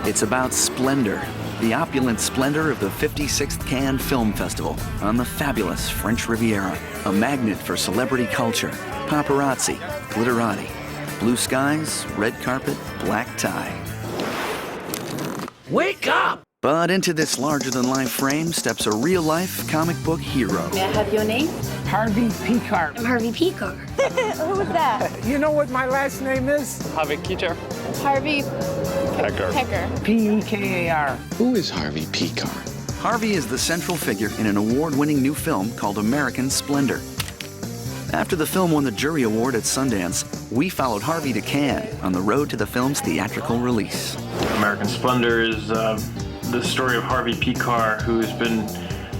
It's about Splendour, the opulent splendor of the 56th Cannes Film Festival on the fabulous French Riviera, a magnet for celebrity culture, paparazzi, glitterati, blue skies, red carpet, black tie. Wake up! But into this larger-than-life frame steps a real-life comic book hero. May I have your name? Harvey Pekar. I'm Harvey Pekar. Who was that? You know what my last name is? Harvey Keeter. Harvey Pecker. P-E-K-A-R. Who is Harvey Pekar? Harvey is the central figure in an award-winning new film called American Splendour. After the film won the Jury Award at Sundance, we followed Harvey to Cannes on the road to the film's theatrical release. American Splendour is the story of Harvey Pekar, who's been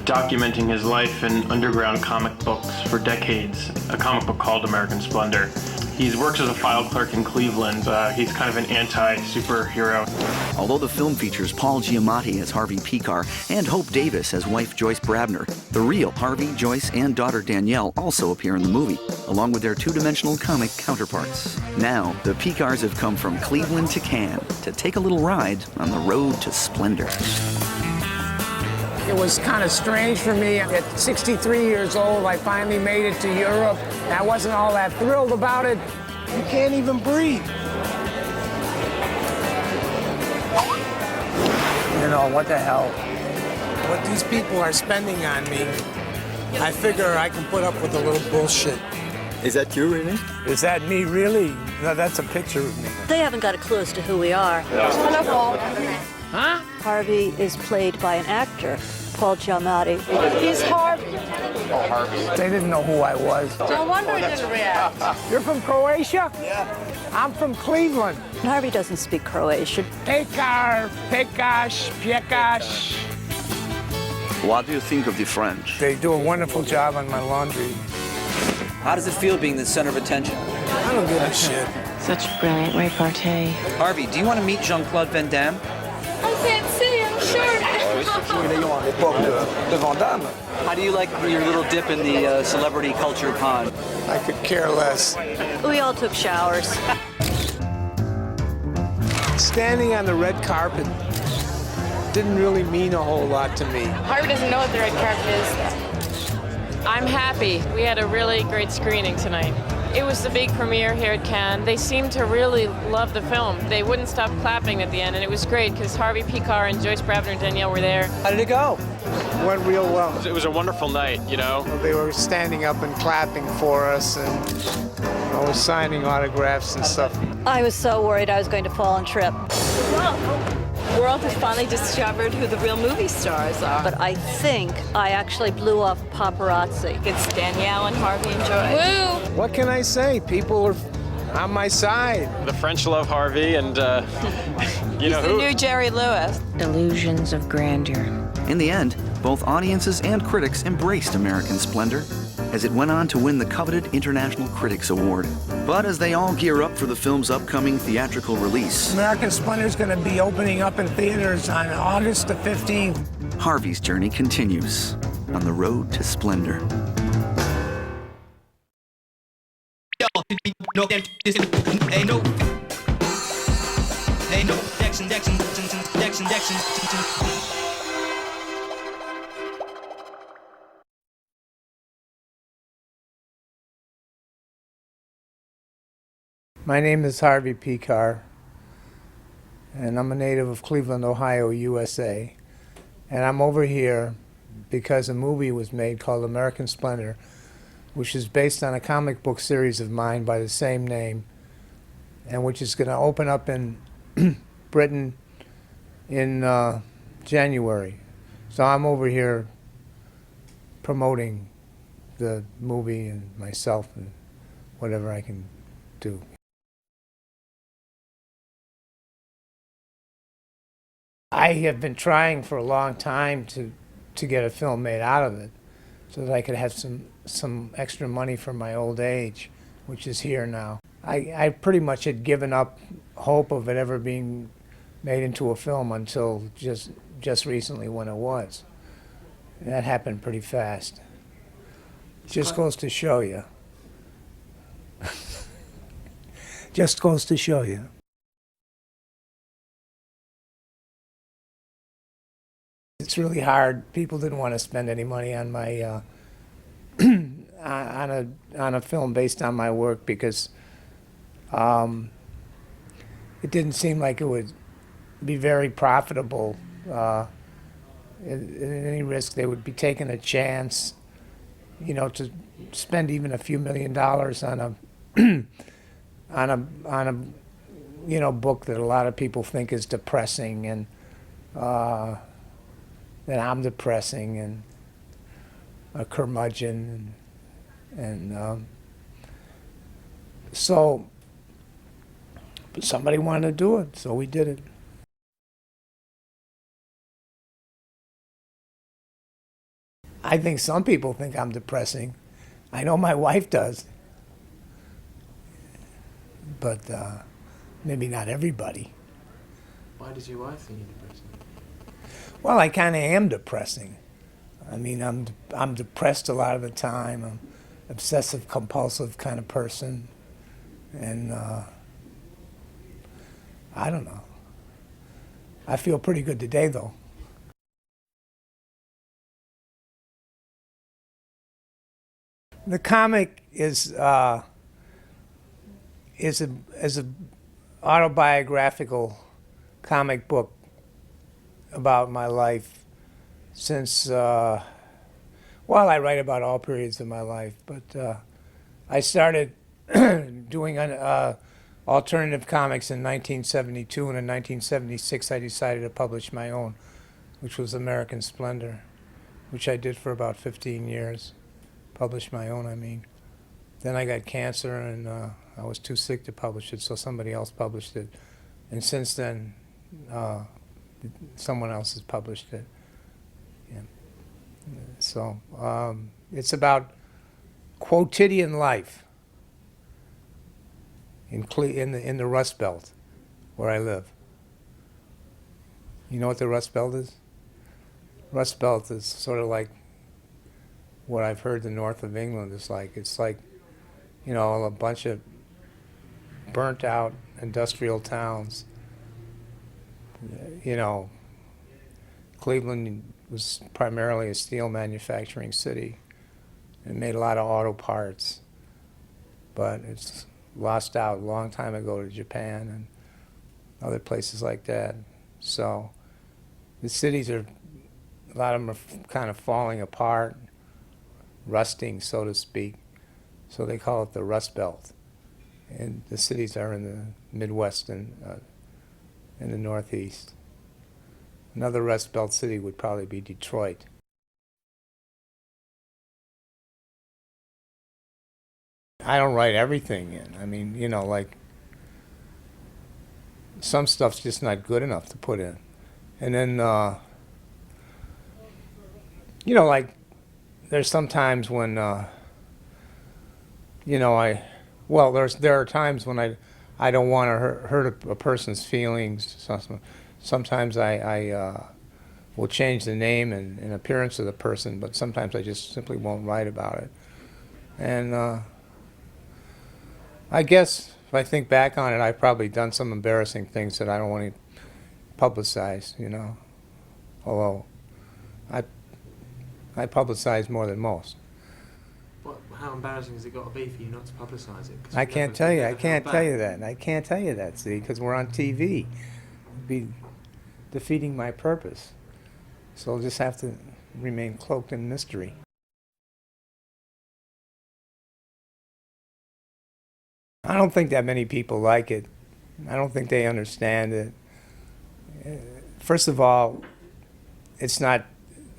documenting his life in underground comic books for decades, a comic book called American Splendour. He works as a file clerk in Cleveland. He's kind of an anti-superhero. Although the film features Paul Giamatti as Harvey Pekar and Hope Davis as wife Joyce Brabner, the real Harvey, Joyce, and daughter Danielle also appear in the movie, along with their two-dimensional comic counterparts. Now, the Pekars have come from Cleveland to Cannes to take a little ride on the road to Splendour. It was kind of strange for me. At 63 years old, I finally made it to Europe. And I wasn't all that thrilled about it. You can't even breathe. You know, what the hell? What these people are spending on me, I figure I can put up with a little bullshit. Is that you, really? Is that me, really? No, that's a picture of me. They haven't got a clue as to who we are. Huh? Harvey is played by an actor, Paul Giamatti. He's Harvey. They didn't know who I was. No wonder he didn't react. You're from Croatia? Yeah. I'm from Cleveland. Harvey doesn't speak Croatian. Pekar, Pekash, Pekash. What do you think of the French? They do a wonderful job on my laundry. How does it feel being the center of attention? I don't give a shit. Such brilliant repartee. Harvey, do you want to meet Jean-Claude Van Damme? I can't see him, sure. How do you like your little dip in the celebrity culture pond? I could care less. We all took showers. Standing on the red carpet didn't really mean a whole lot to me. Harvey doesn't know what the red carpet is. I'm happy. We had a really great screening tonight. It was the big premiere here at Cannes. They seemed to really love the film. They wouldn't stop clapping at the end, and it was great because Harvey Pekar and Joyce Brabner and Danielle were there. How did it go? Went real well. It was a wonderful night, you know. They were standing up and clapping for us, and I was signing autographs and stuff. I was so worried I was going to fall and trip. The world has finally discovered who the real movie stars are. But I think I actually blew off paparazzi. It's Danielle and Harvey and Joyce. Woo! What can I say? People are on my side. The French love Harvey, and you know He's the new Jerry Lewis. Illusions of grandeur. In the end, both audiences and critics embraced American Splendour as it went on to win the coveted International Critics Award. But as they all gear up for the film's upcoming theatrical release, American Splendour is going to be opening up in theaters on August the 15th. Harvey's journey continues on the road to Splendour. My name is Harvey Pekar, and I'm a native of Cleveland, Ohio, USA. And I'm over here because a movie was made called American Splendour, which is based on a comic book series of mine by the same name, and which is going to open up in Britain in January. So I'm over here promoting the movie and myself and whatever I can do. I have been trying for a long time to get a film made out of it so that I could have some extra money for my old age, which is here now. I pretty much had given up hope of it ever being made into a film until just recently when it was. And that happened pretty fast. Just goes to show you. Just goes to show you. it's really hard. People didn't want to spend any money on my on a film based on my work because it didn't seem like it would be very profitable. At any risk, they would be taking a chance, to spend even a few $1,000,000 on a on a book that a lot of people think is depressing, and that I'm depressing and a curmudgeon, and so somebody wanted to do it, so we did it. I think some people think I'm depressing. I know my wife does, but maybe not everybody. Why does your wife think you're depressing? Well, I kind of am depressing. I mean, I'm depressed a lot of the time. I'm obsessive compulsive kind of person, and I don't know. I feel pretty good today, though. The comic is a autobiographical comic book about my life since, well, I write about all periods of my life, but I started doing alternative comics in 1972, and in 1976 I decided to publish my own, which was American Splendour, which I did for about 15 years. Published my own, I mean. Then I got cancer, and I was too sick to publish it, so somebody else published it. And since then, someone else has published it. Yeah. So it's about quotidian life in the Rust Belt, where I live. You know what the Rust Belt is? Rust Belt is sort of like what I've heard the north of England is like. It's like, a bunch of burnt out industrial towns. Cleveland was primarily a steel manufacturing city. It made a lot of auto parts, but it's lost out a long time ago to Japan and other places like that. So the cities a lot of them are kind of falling apart, rusting, so to speak. So they call it the Rust Belt. And the cities are in the Midwest and in the Northeast. Another Rust Belt city would probably be Detroit. I don't write everything in. I mean, like some stuff's just not good enough to put in. And then, like there's some times when, there are times when I don't want to hurt a person's feelings. Sometimes I will change the name and appearance of the person, but sometimes I just simply won't write about it. And I guess if I think back on it, I've probably done some embarrassing things that I don't want to publicize, although I publicize more than most. How embarrassing has it got to be for you not to publicise it? I can't tell you. I can't tell you that. I can't tell you that, see, because we're on TV. It'd be defeating my purpose. So I'll just have to remain cloaked in mystery. I don't think that many people like it. I don't think they understand it. First of all, it's not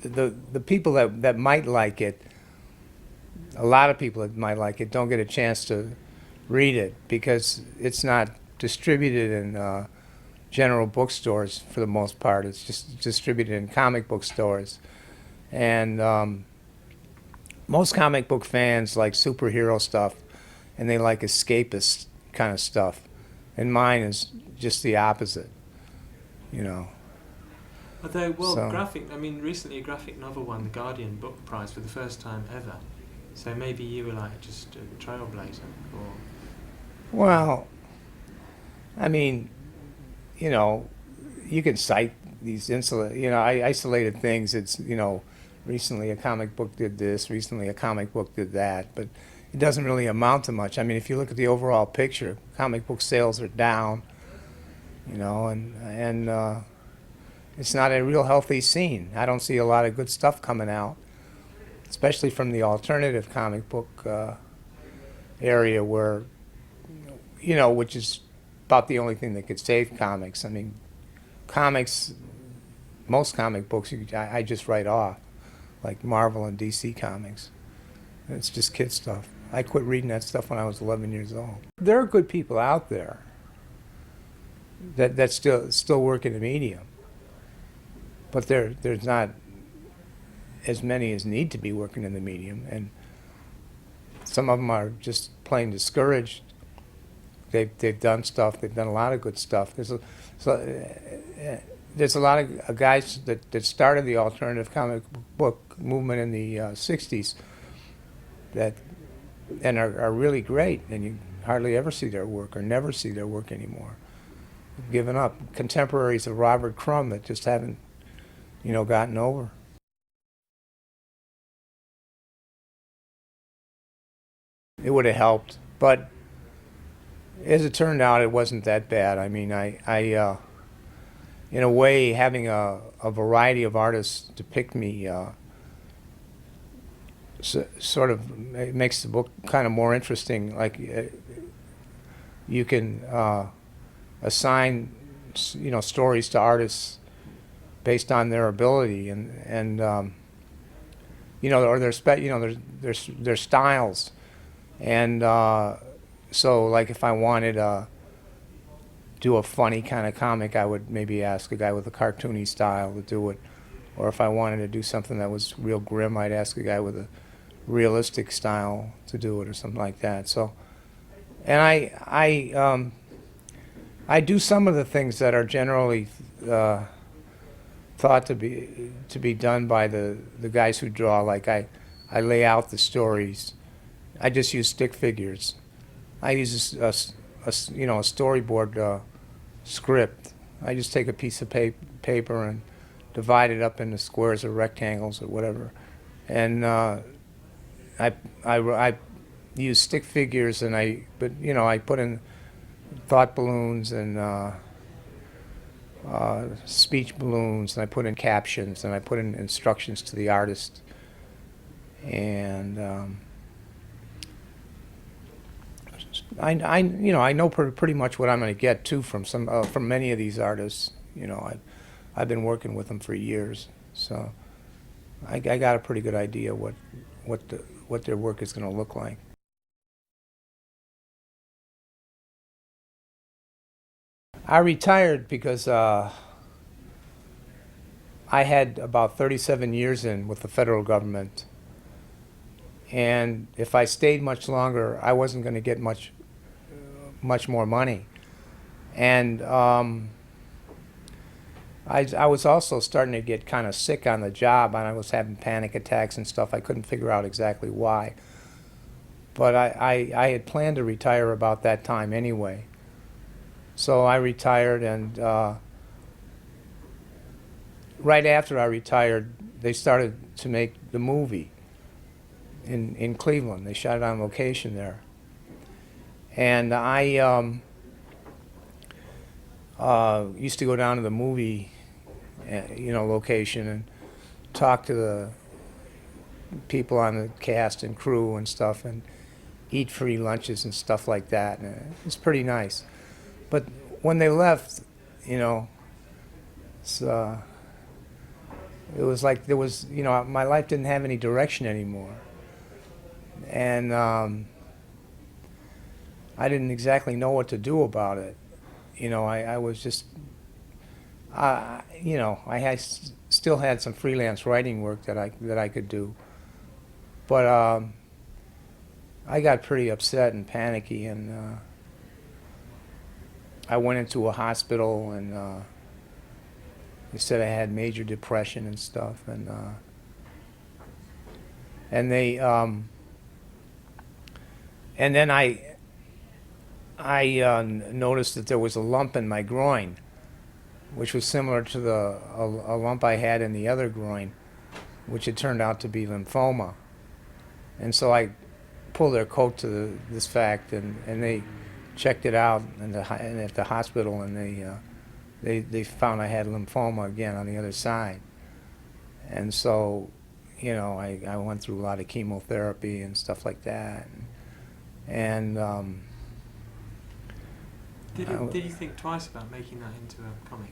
the people that might like it. A lot of people that might like it don't get a chance to read it because it's not distributed in general bookstores for the most part. It's just distributed in comic book stores. And most comic book fans like superhero stuff, and they like escapist kind of stuff. And mine is just the opposite, Although, recently a graphic novel won the Guardian Book Prize for the first time ever. So maybe you were like just a trailblazer, or... Well, I mean, you can cite isolated things. It's, recently a comic book did this, recently a comic book did that, but it doesn't really amount to much. I mean, if you look at the overall picture, comic book sales are down, and it's not a real healthy scene. I don't see a lot of good stuff coming out, especially from the alternative comic book area where, which is about the only thing that could save comics. I mean, most comic books I just write off, like Marvel and DC comics. It's just kid stuff. I quit reading that stuff when I was 11 years old. There are good people out there that still work in the medium, but there's not as many as need to be working in the medium, and some of them are just plain discouraged. They've done stuff. They've done a lot of good stuff. There's a lot of guys that started the alternative comic book movement in the 60s and are really great, and you hardly ever see their work or never see their work anymore. They've given up. Contemporaries of Robert Crumb that just haven't, gotten over. It would have helped, but as it turned out, it wasn't that bad. I mean, I in a way, having a variety of artists depict me sort of makes the book kind of more interesting. Like you can assign, stories to artists based on their ability and or their styles, and so like if I wanted to do a funny kind of comic, I would maybe ask a guy with a cartoony style to do it, or if I wanted to do something that was real grim, I'd ask a guy with a realistic style to do it or something like that. So, and I do some of the things that are generally thought to be done by the guys who draw. Like I lay out the stories. I just use stick figures. I use a storyboard script. I just take a piece of paper and divide it up into squares or rectangles or whatever, and I use stick figures, and I put in thought balloons and speech balloons, and I put in captions, and I put in instructions to the artist, and I know pretty much what I'm going to get too from many of these artists. I've been working with them for years, so I got a pretty good idea what their work is going to look like. I retired because I had about 37 years in with the federal government, and if I stayed much longer, I wasn't going to get much more money. And I was also starting to get kind of sick on the job, and I was having panic attacks and stuff. I couldn't figure out exactly why. But I had planned to retire about that time anyway. So I retired, and right after I retired, they started to make the movie in Cleveland. They shot it on location there. And I used to go down to the movie, location and talk to the people on the cast and crew and stuff, and eat free lunches and stuff like that. And it was pretty nice. But when they left, it was like there was, my life didn't have any direction anymore. And I didn't exactly know what to do about it. I was just, I still had some freelance writing work that I could do. But I got pretty upset and panicky, and I went into a hospital, and they said I had major depression and stuff, and they and then I noticed that there was a lump in my groin, which was similar to a lump I had in the other groin, which had turned out to be lymphoma. And so I pulled their coat to this fact, and they checked it out at the hospital, and they found I had lymphoma again on the other side. And so, you know, I went through a lot of chemotherapy and stuff like that. And did you think twice about making that into a comic?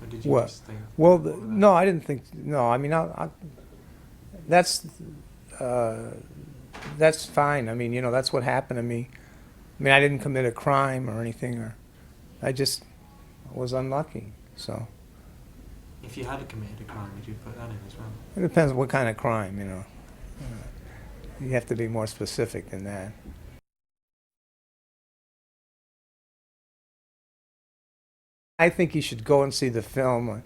Or did you Well, just think... well, no, I didn't think. No, I mean, that's fine. I mean, you know, that's what happened to me. I mean, I didn't commit a crime or anything, or I just was unlucky. So If you had committed a crime, would you put that in as well? it depends what kind of crime, you know. You have to be more specific than that. I think you should go and see the film.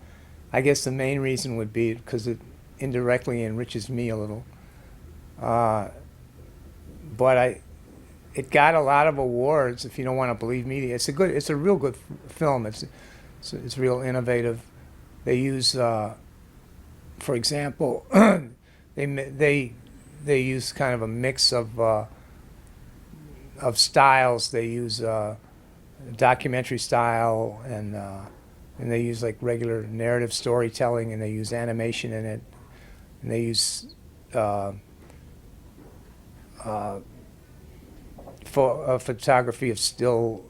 I guess the main reason would be because it indirectly enriches me a little. But it got a lot of awards. If you don't want to believe me, it's a real good film. It's real innovative. They use, for example, they use kind of a mix of styles. They use documentary style, and they use like regular narrative storytelling, and they use animation in it, and they use photography of still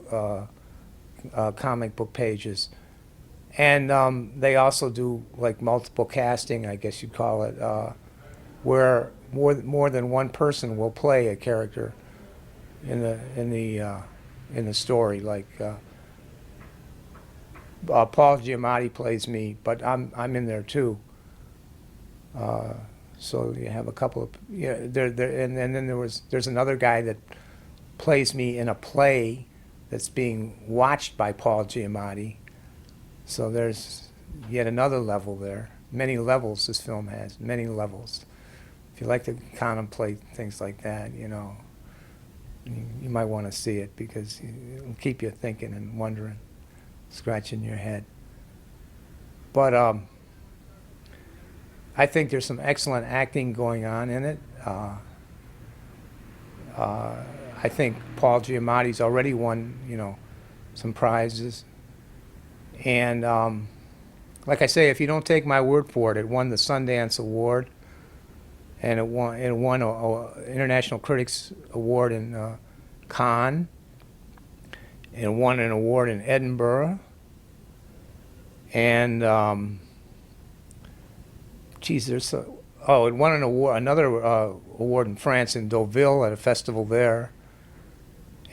comic book pages, and they also do like multiple casting, I guess you'd call it, where more than one person will play a character in the story. Like Paul Giamatti plays me, but I'm in there too. So you have a couple of and then there's another guy that plays me in a play that's being watched by Paul Giamatti. So there's yet another level there. Many levels this film has, many levels. If you like to contemplate things like that, you know, you might want to see it, because it'll keep you thinking and wondering, scratching your head. But I think there's some excellent acting going on in it. I think Paul Giamatti's already won, you know, some prizes. And like I say, if you don't take my word for it, it won the Sundance Award, and it won an International Critics Award in Cannes. It won an award in Edinburgh, and it won an award, another award in France, in Deauville, at a festival there,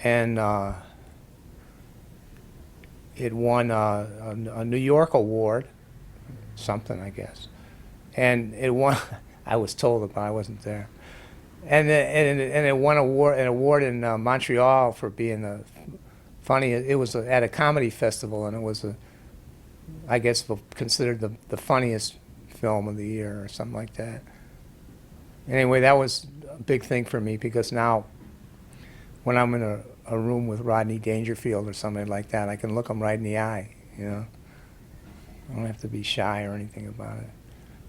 and it won a New York award, something, I guess, and it won. I was told it, but I wasn't there. And it won an award in Montreal for being the funniest. It was at a comedy festival, and it was I guess considered the funniest film of the year or something like that. Anyway, that was a big thing for me, because now when I'm in a room with Rodney Dangerfield or somebody like that, I can look him right in the eye, you know. I don't have to be shy or anything about it.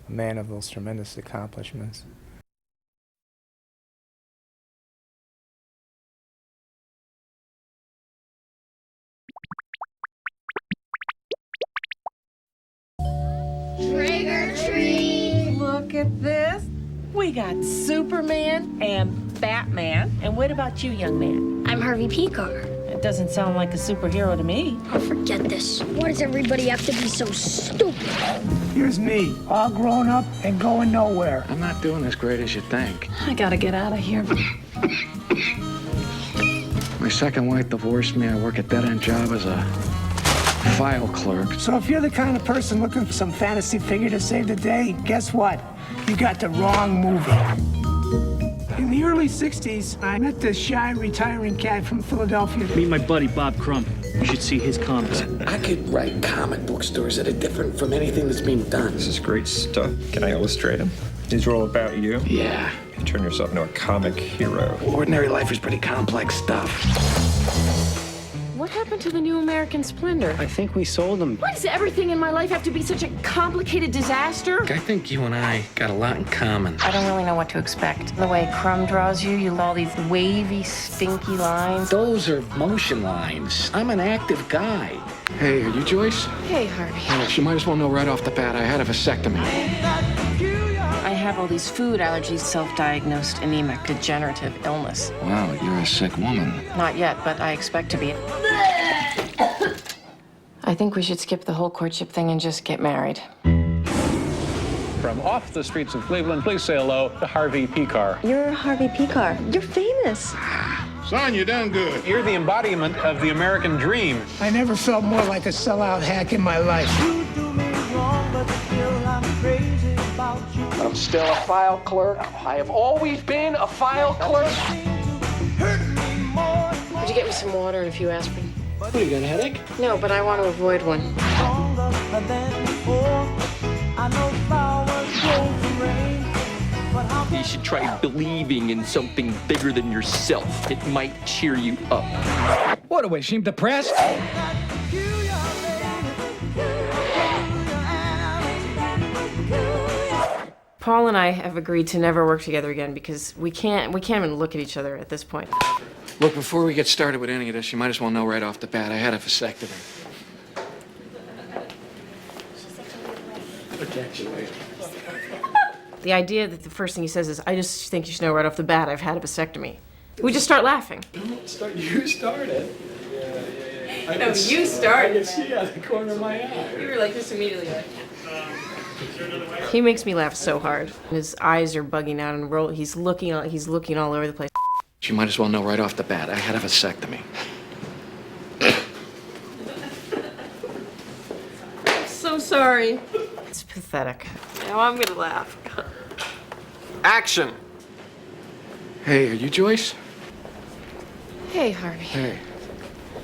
A man of those tremendous accomplishments. Trick or treat! Look at this. We got Superman and Batman. And what about you, young man? I'm Harvey Picar. It doesn't sound like a superhero to me. Oh, forget this. Why does everybody have to be so stupid? Here's me, all grown up and going nowhere. I'm not doing as great as you think. I gotta get out of here. My second wife divorced me. I work a dead-end job as a file clerk. So if you're the kind of person looking for some fantasy figure to save the day, guess what? You got the wrong movie. In the early 60s, I met this shy retiring cat from Philadelphia. Meet my buddy, Bob Crump. You should see his comics. I could write comic book stories that are different from anything that's being done. This is great stuff. Can I illustrate them? These are all about you? Yeah. You turn yourself into a comic hero. Ordinary life is pretty complex stuff. what happened to the new American Splendor? I think we sold them. Why does everything in my life have to be such a complicated disaster? I think you and I got a lot in common. I don't really know what to expect. The way Crumb draws you, you have all these wavy, stinky lines. Those are motion lines. I'm an active guy. Hey, are you Joyce? Hey, Harvey. She might as well know right off the bat I had a vasectomy. I have all these food allergies, self-diagnosed anemic degenerative illness. Wow, you're a sick woman. Not yet, but I expect to be. I think we should skip the whole courtship thing and just get married. From off the streets of Cleveland, please say hello to Harvey Picar. You're Harvey Picar. You're famous. Son, you done good. You're the embodiment of the American dream. I never felt more like a sellout hack in my life. I'm still a file clerk. I have always been a file clerk. Would you get me some water and a few aspirin? What, you got a headache? No, but I want to avoid one. You should try believing in something bigger than yourself. It might cheer you up. What, do I seem depressed? Paul and I have agreed to never work together again because we can't even look at each other at this point. Look, before we get started with any of this, you might as well know right off the bat I had a vasectomy. The idea that the first thing he says is, I just think you should know right off the bat I've had a vasectomy. We just start laughing. Don't start. You started. Yeah. No, you started. I can see out of the corner of my eye. You were like this immediately. He makes me laugh so hard. His eyes are bugging out and roll. He's looking all over the place. You might as well know right off the bat I had a vasectomy. I'm so sorry. It's pathetic. Now I'm gonna laugh. Action. Hey, are you Joyce? Hey, Harvey. Hey.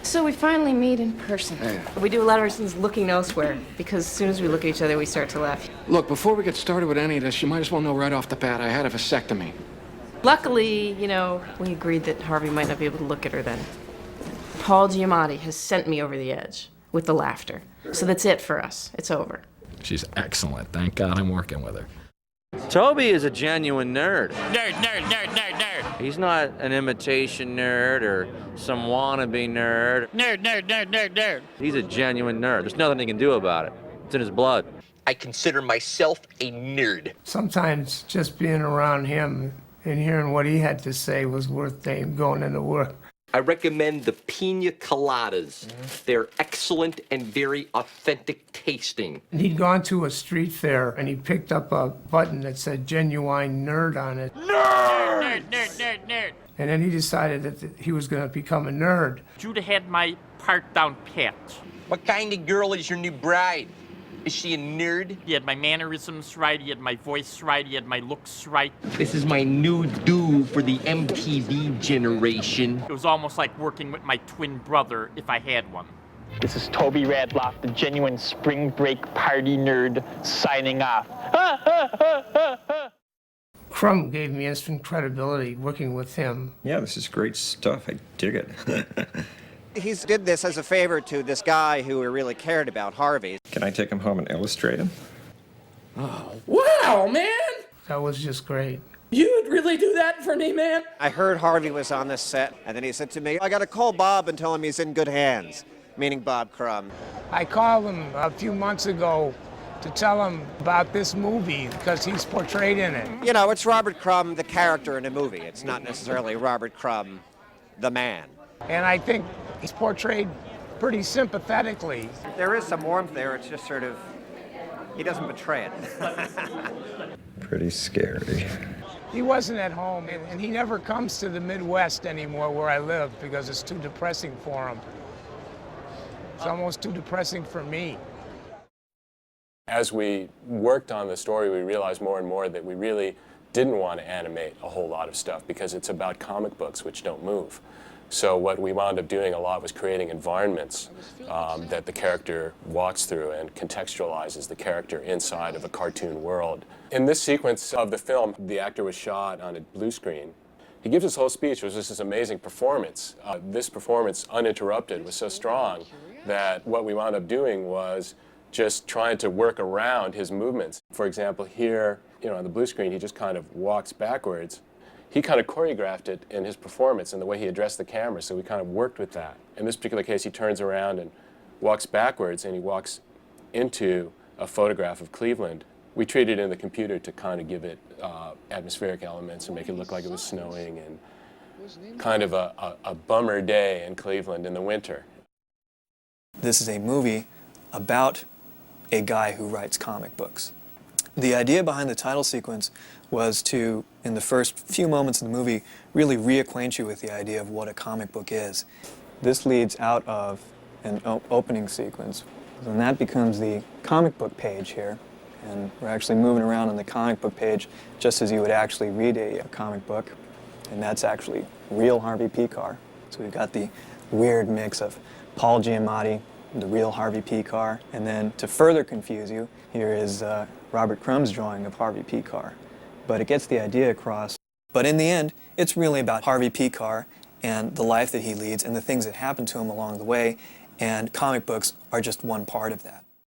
So we finally meet in person. Hey. We do a lot of our scenes looking elsewhere because as soon as we look at each other, we start to laugh. Look, before we get started with any of this, you might as well know right off the bat I had a vasectomy. Luckily, we agreed that Harvey might not be able to look at her then. Paul Giamatti has sent me over the edge with the laughter. So that's it for us. It's over. She's excellent. Thank God I'm working with her. Toby is a genuine nerd. Nerd. He's not an imitation nerd or some wannabe nerd. Nerd. He's a genuine nerd. There's nothing he can do about it. It's in his blood. I consider myself a nerd. Sometimes just being around him and hearing what he had to say was worth going into work. I recommend the pina coladas. They're excellent and very authentic tasting. And he'd gone to a street fair and he picked up a button that said genuine nerd on it. Nerd. And then he decided that he was going to become a nerd. Judah had my part down pat. What kind of girl is your new bride? Is she a nerd? He had my mannerisms right, he had my voice right, he had my looks right. This is my new do for the MTV generation. It was almost like working with my twin brother if I had one. This is Toby Radloff, the genuine spring break party nerd, signing off. Crumb gave me instant credibility working with him. Yeah, this is great stuff. I dig it. He did this as a favor to this guy who really cared about Harvey. Can I take him home and illustrate him? Oh, wow, man! That was just great. You'd really do that for me, man? I heard Harvey was on this set, and then he said to me, I gotta call Bob and tell him he's in good hands, meaning Bob Crumb. I called him a few months ago to tell him about this movie because he's portrayed in it. You know, it's Robert Crumb, the character in a movie. It's not necessarily Robert Crumb, the man. And I think he's portrayed pretty sympathetically. There is some warmth there, it's just sort of, he doesn't betray it. Pretty scary. He wasn't at home, and he never comes to the Midwest anymore where I live because it's too depressing for him. It's almost too depressing for me. As we worked on the story, we realized more and more that we really didn't want to animate a whole lot of stuff because it's about comic books which don't move. So what we wound up doing a lot was creating environments that the character walks through and contextualizes the character inside of a cartoon world. In this sequence of the film, the actor was shot on a blue screen, He gives this whole speech, which was this amazing performance. This performance, uninterrupted, was so strong that what we wound up doing was just trying to work around his movements. For example, here, on the blue screen, he just kind of walks backwards. He kind of choreographed it in his performance and the way he addressed the camera, so we kind of worked with that. In this particular case, he turns around and walks backwards, and he walks into a photograph of Cleveland. We treated it in the computer to kind of give it atmospheric elements and make it look like it was snowing and kind of a bummer day in Cleveland in the winter. This is a movie about a guy who writes comic books. The idea behind the title sequence was to, in the first few moments of the movie, really reacquaint you with the idea of what a comic book is. This leads out of an opening sequence, and that becomes the comic book page here. And we're actually moving around on the comic book page just as you would actually read a comic book, and that's actually real Harvey Pekar. So we've got the weird mix of Paul Giamatti, the real Harvey Pekar, and then to further confuse you, here is Robert Crumb's drawing of Harvey Pekar. But it gets the idea across. But in the end, it's really about Harvey Pekar and the life that he leads and the things that happen to him along the way, and comic books are just one part of that.